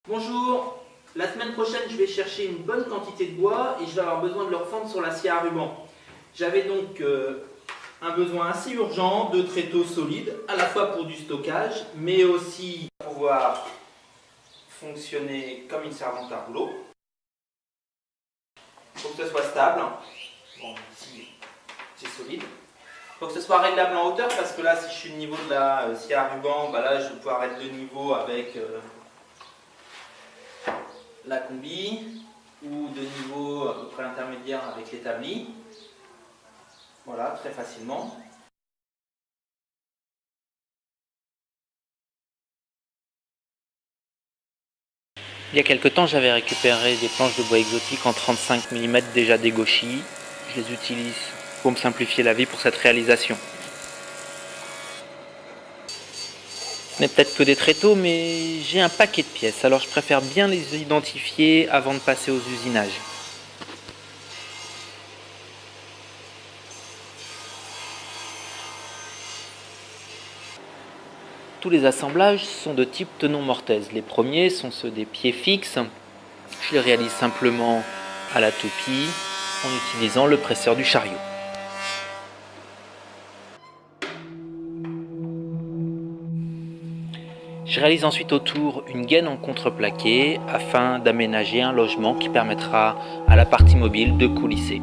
Bonjour, la semaine prochaine je vais chercher une bonne quantité de bois et je vais avoir besoin de le refendre sur l'acier à ruban. J'avais donc un besoin assez urgent de tréteaux solides, à la fois pour du stockage, mais aussi pour pouvoir fonctionner comme une servante à rouleau. Il faut que ce soit stable, bon ici c'est solide. Il faut que ce soit réglable en hauteur parce que là si je suis au niveau de la scie à ruban, là je vais pouvoir être de niveau avec la combi ou de niveau à peu près intermédiaire avec l'établi. Voilà, très facilement. Il y a quelque temps, j'avais récupéré des planches de bois exotique en 35 mm déjà dégauchies. Je les utilise pour me simplifier la vie pour cette réalisation. Ce n'est peut-être que des tréteaux, mais j'ai un paquet de pièces, alors je préfère bien les identifier avant de passer aux usinages. Tous les assemblages sont de type tenon-mortaise. Les premiers sont ceux des pieds fixes. Je les réalise simplement à la toupie en utilisant le presseur du chariot. Je réalise ensuite autour une gaine en contreplaqué afin d'aménager un logement qui permettra à la partie mobile de coulisser.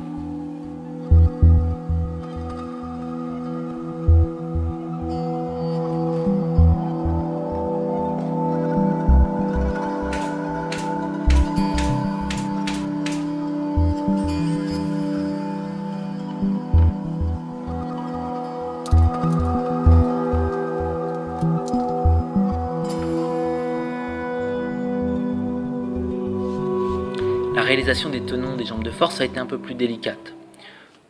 La réalisation des tenons des jambes de force a été un peu plus délicate.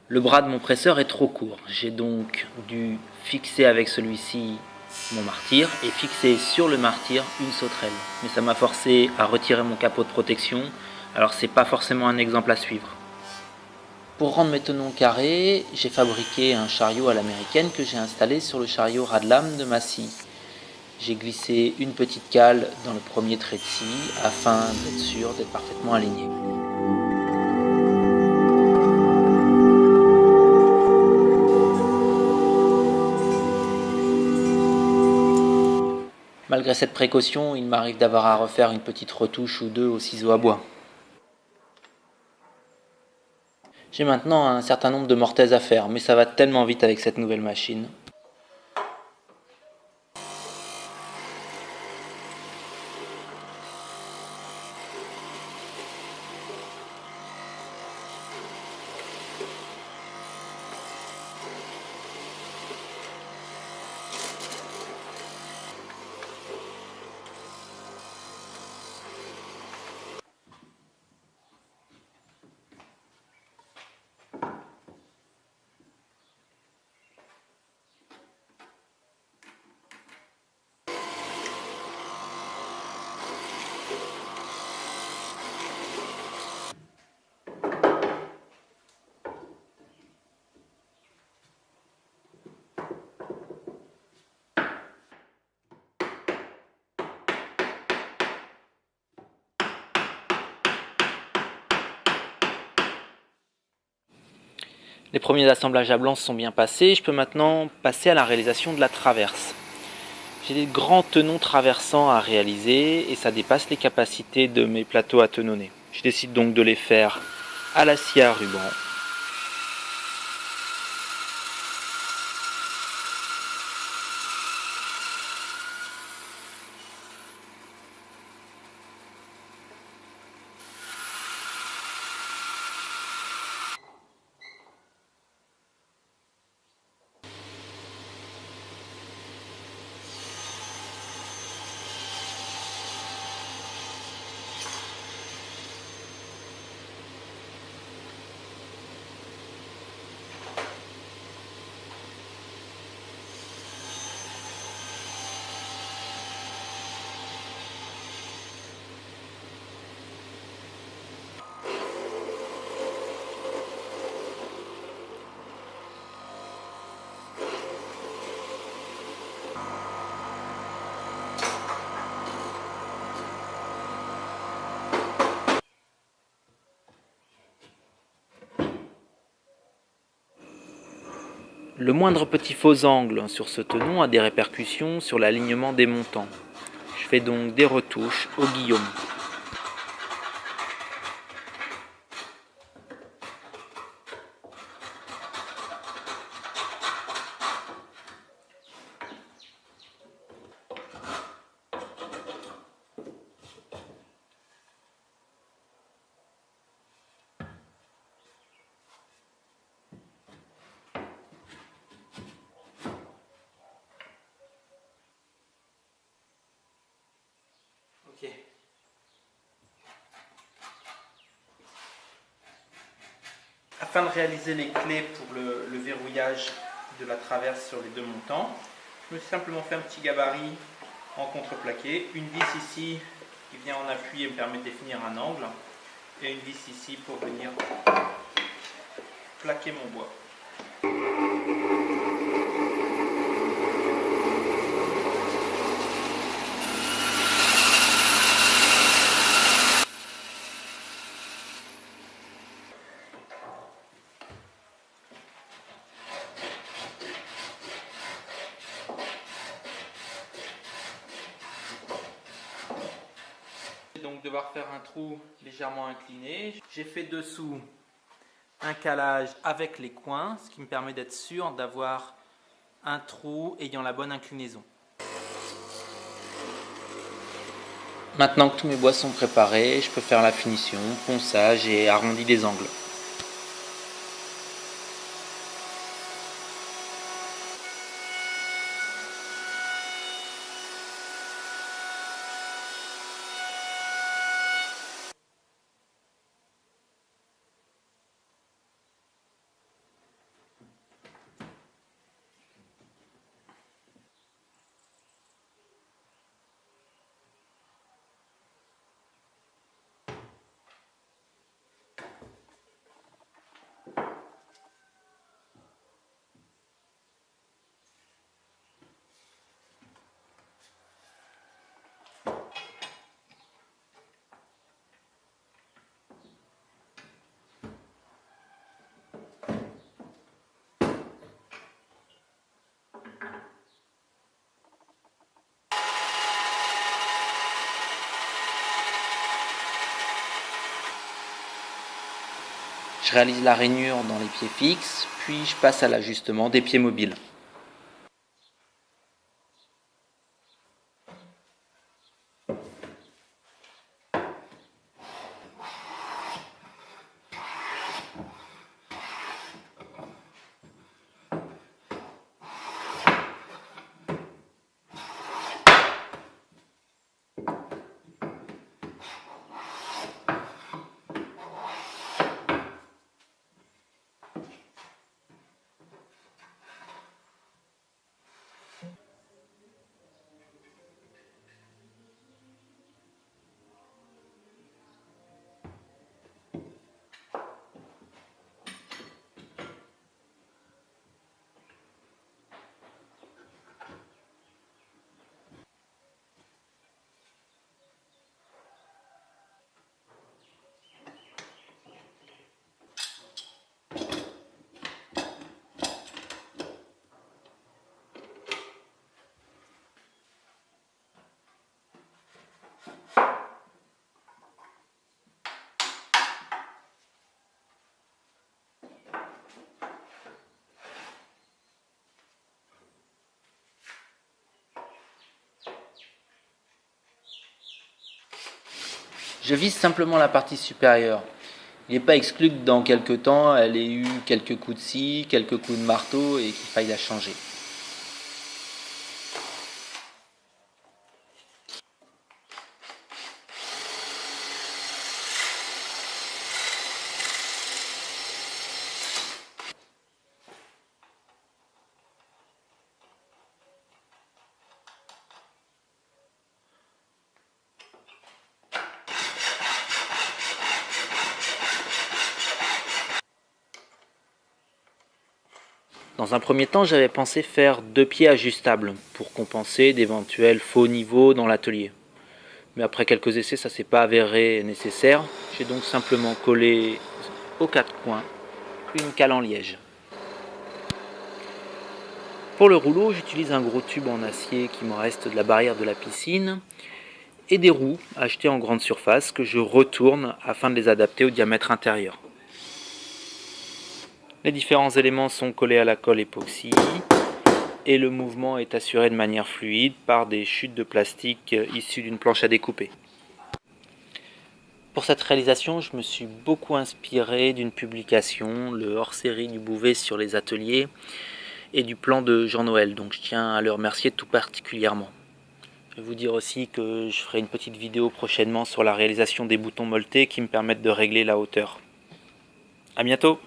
Le bras de mon presseur est trop court. J'ai donc dû fixer avec celui-ci mon martyr et fixer sur le martyr une sauterelle. Mais ça m'a forcé à retirer mon capot de protection, alors c'est pas forcément un exemple à suivre. Pour rendre mes tenons carrés, j'ai fabriqué un chariot à l'américaine que j'ai installé sur le chariot ras de lame de ma scie. J'ai glissé une petite cale dans le premier trait de scie afin d'être sûr d'être parfaitement aligné. Malgré cette précaution, il m'arrive d'avoir à refaire une petite retouche ou deux au ciseau à bois. J'ai maintenant un certain nombre de mortaises à faire, mais ça va tellement vite avec cette nouvelle machine. Les premiers assemblages à blanc sont bien passés, je peux maintenant passer à la réalisation de la traverse. J'ai des grands tenons traversants à réaliser et ça dépasse les capacités de mes plateaux à tenonner. Je décide donc de les faire à la scie à ruban. Le moindre petit faux angle sur ce tenon a des répercussions sur l'alignement des montants. Je fais donc des retouches au guillaume. Ok. Afin de réaliser les clés pour le verrouillage de la traverse sur les deux montants, je me suis simplement fait un petit gabarit en contreplaqué, une vis ici qui vient en appui et me permet de définir un angle, et une vis ici pour venir plaquer mon bois. Donc devoir faire un trou légèrement incliné. J'ai fait dessous un calage avec les coins, ce qui me permet d'être sûr d'avoir un trou ayant la bonne inclinaison. Maintenant que tous mes bois sont préparés, je peux faire la finition, ponçage et arrondi des angles. Je réalise la rainure dans les pieds fixes, puis je passe à l'ajustement des pieds mobiles. Je vise simplement la partie supérieure. Il n'est pas exclu que dans quelques temps, elle ait eu quelques coups de scie, quelques coups de marteau et qu'il faille la changer. Dans un premier temps, j'avais pensé faire 2 pieds ajustables pour compenser d'éventuels faux niveaux dans l'atelier. Mais après quelques essais, ça s'est pas avéré nécessaire. J'ai donc simplement collé aux 4 coins une cale en liège. Pour le rouleau, j'utilise un gros tube en acier qui me reste de la barrière de la piscine et des roues achetées en grande surface que je retourne afin de les adapter au diamètre intérieur. Les différents éléments sont collés à la colle époxy et le mouvement est assuré de manière fluide par des chutes de plastique issues d'une planche à découper. Pour cette réalisation, je me suis beaucoup inspiré d'une publication, le hors-série du Bouvet sur les ateliers, et du plan de Jean-Noël, donc je tiens à le remercier tout particulièrement. Je vais vous dire aussi que je ferai une petite vidéo prochainement sur la réalisation des boutons molletés qui me permettent de régler la hauteur. A bientôt!